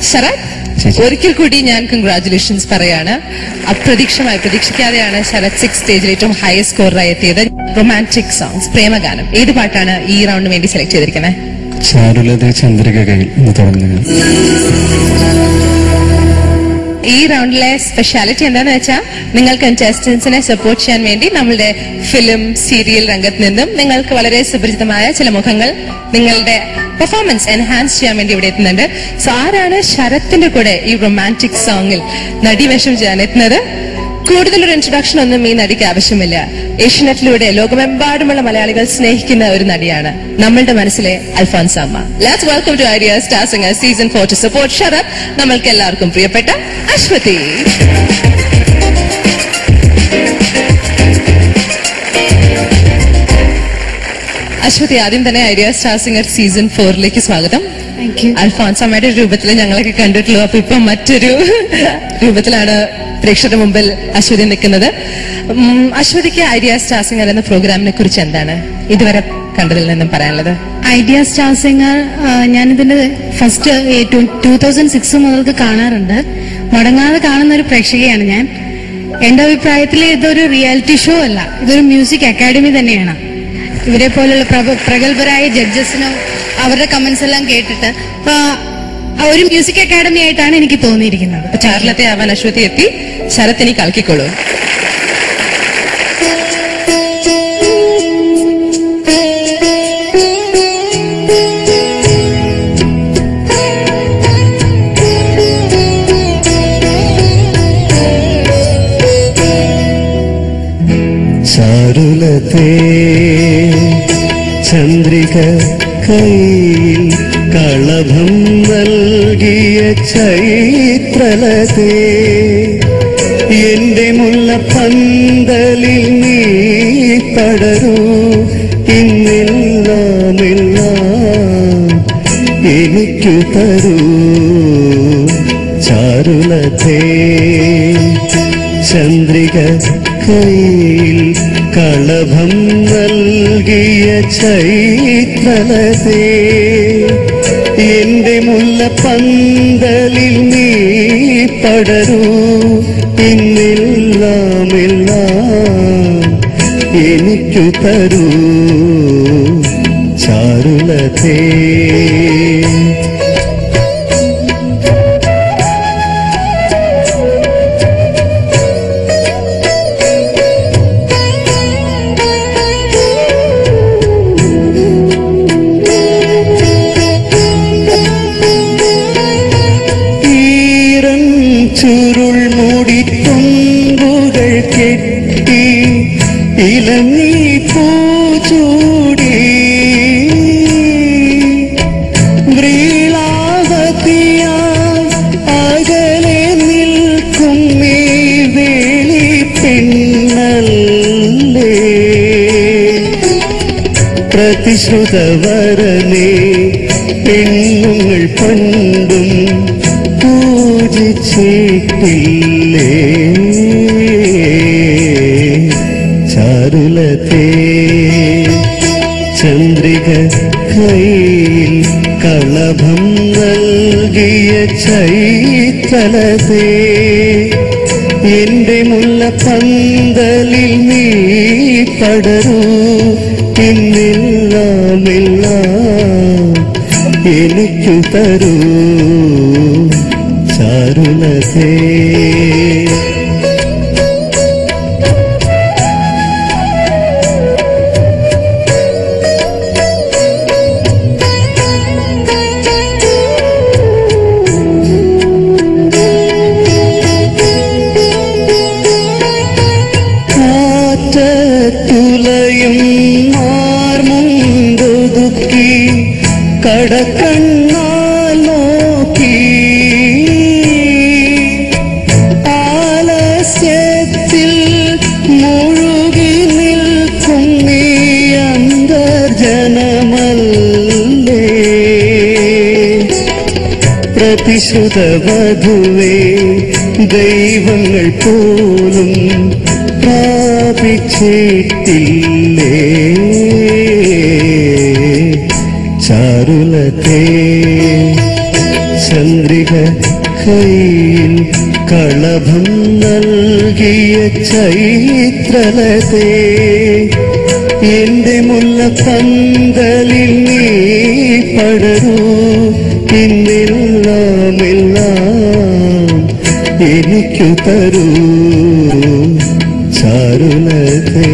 ശരത്, ഒരിക്കൽ കൂടി ഞാൻ കൺഗ്രാറ്റുലേഷൻസ് പറയാണ്. പ്രതീക്ഷിക്കാതെയാണ് ശരത് 6 സ്റ്റേജിൽ ഏറ്റവും ഹയസ്റ്റ് സ്കോറായി എത്തിയത്. റൊമാൻറ്റിക് സോങ്സ്, പ്രേമഗാനം, ഏത് പാട്ടാണ് ഈ റൗണ്ടിന് വേണ്ടി സെലക്ട് ചെയ്തിരിക്കുന്നത്? ചാരുലത ചന്ദ്രിക കയ്യിൽ എന്ന് തുടങ്ങുന്നത്. ഈ റൗണ്ടിലെ സ്പെഷ്യാലിറ്റി എന്താണെന്ന് വെച്ചാൽ, നിങ്ങൾ കണ്ടസ്റ്റൻസിനെ സപ്പോർട്ട് ചെയ്യാൻ വേണ്ടി നമ്മളുടെ ഫിലിം സീരിയൽ രംഗത്ത് നിന്നും നിങ്ങൾക്ക് വളരെ സുപരിചിതമായ ചില മുഖങ്ങൾ നിങ്ങളുടെ പെർഫോമൻസ് എൻഹാൻസ് ചെയ്യാൻ വേണ്ടി ഇവിടെ എത്തുന്നുണ്ട്. സോ ആരാണ് ശരത്തിന്റെ കൂടെ ഈ റൊമാൻറ്റിക് സോങ്ങിൽ നടിവേഷം ചെയ്യാൻ എത്തുന്നത്? കൂടുതലൊരു ഇൻട്രൊഡക്ഷൻ ഒന്നും ഈ നടിക്ക് ആവശ്യമില്ല. ഏഷ്യനെറ്റിലൂടെ ലോകമെമ്പാടുമുള്ള മലയാളികൾ സ്നേഹിക്കുന്ന ഒരു നടിയാണ് നമ്മളുടെ മനസ്സിലെ Alphonsamma. Let's welcome to Idea star singer season 4 to support Sarath, നമ്മൾക്ക് എല്ലാവർക്കും പ്രിയപ്പെട്ട അശ്വതി. അശ്വതി, ആദ്യം തന്നെ ഐഡിയ സ്റ്റാർ സിംഗർ സീസൺ 4ലേക്ക് സ്വാഗതം. അൽഫോൻസാമ്മയുടെ രൂപത്തിൽ ഞങ്ങളൊക്കെ കണ്ടിട്ടുള്ളൂ. അപ്പൊ ഇപ്പൊ മറ്റൊരു രൂപത്തിലാണ് പ്രേക്ഷകരുടെ മുമ്പിൽ അശ്വതി നിൽക്കുന്നത്. അശ്വതിക്ക് ഐഡിയ സ്റ്റാർ സിംഗർ എന്ന പ്രോഗ്രാമിനെ കുറിച്ച് എന്താണ് ഇതുവരെ കണ്ടതിൽ നിന്നും പറയാനുള്ളത്? ഐഡിയ സ്റ്റാർ സിംഗർ ഞാനിതിന്റെ ഫസ്റ്റ് 2006 മുതൽക്ക് കാണാറുണ്ട്. മുടങ്ങാതെ കാണുന്ന ഒരു പ്രേക്ഷകയാണ് ഞാൻ. എന്റെ അഭിപ്രായത്തിൽ ഇതൊരു റിയാലിറ്റി ഷോ അല്ല, ഇതൊരു മ്യൂസിക് അക്കാദമി തന്നെയാണ്. ഇവരെ പോലുള്ള പ്രഗത്ഭരായ ജഡ്ജസിനോ അവരുടെ കമന്റ്സ് എല്ലാം കേട്ടിട്ട് ഒരു മ്യൂസിക് അക്കാദമി ആയിട്ടാണ് എനിക്ക് തോന്നിയിരിക്കുന്നത്. ചാരുലത്തെ ആവാൻ അശ്വതി എത്തി. ശരത് ഇനി കളിക്കോളൂ. ചാരുലതേ ചന്ദ്രിക കയ്യിൽ കളഭം നൽകിയ ചൈത്രലതേ, എന്റെ മുല്ലപ്പന്തലിൽ നീ പടരൂ, ഇന്നെല്ലാം എനിക്കു തരൂ. ചാരുലതേ ചന്ദ്രിക കയ്യിൽ കളഭം നൽകിയ ചൈത്രലതേ, എന്റെ മുല്ലപ്പന്തലിൽ നീ പടരൂ, ഇന്നെല്ലാം എനിക്കു തരൂ. ചാരുലതേ ചുരുൾ മൂടി തുമ്പുകൾ കെട്ടി ഇലങ്ങി പൂച്ചൂടി, വ്രീളാവതിയാൽ അകലെ നിൽക്കും ഈ വേളി പെണ്ണല്ലേ, പ്രതിശ്രുതവരനെ പെണ്ണുങ്ങൾ പണ്ടും പൂജിച്ചിട്ടില്ലേ. ചാരുലതേ ചന്ദ്രിക കയ്യിൽ കളഭം നൽകിയ ചൈത്രലതേ, എന്റെ മുല്ലപ്പന്തലിൽ നീ പടരൂ, ഇന്നെല്ലാം എനിക്കു തരൂ. ചാരുലതേ കാറ്റത്തുലയും മാർമുണ്ടൊതുക്കി കടക്കണ്ണാൽ നോക്കി, ആലസ്യത്തിൽ മുഴുകി നിൽക്കും നീ അന്തർജനമല്ലേ, പ്രതിശ്രുതവധുവേ ദൈവങ്ങൾ പോലും പ്രാപിച്ചിട്ടില്ലേ. ചാരുലതേ ചന്ദ്രിക കയ്യിൽ കളഭം നൽകിയ ചൈത്രലതേ എന്റെ മുല്ലപ്പന്തലിൽ നീ പടരൂ ഇന്നെല്ലാം എനിക്കു തരൂ ചാരുലതേ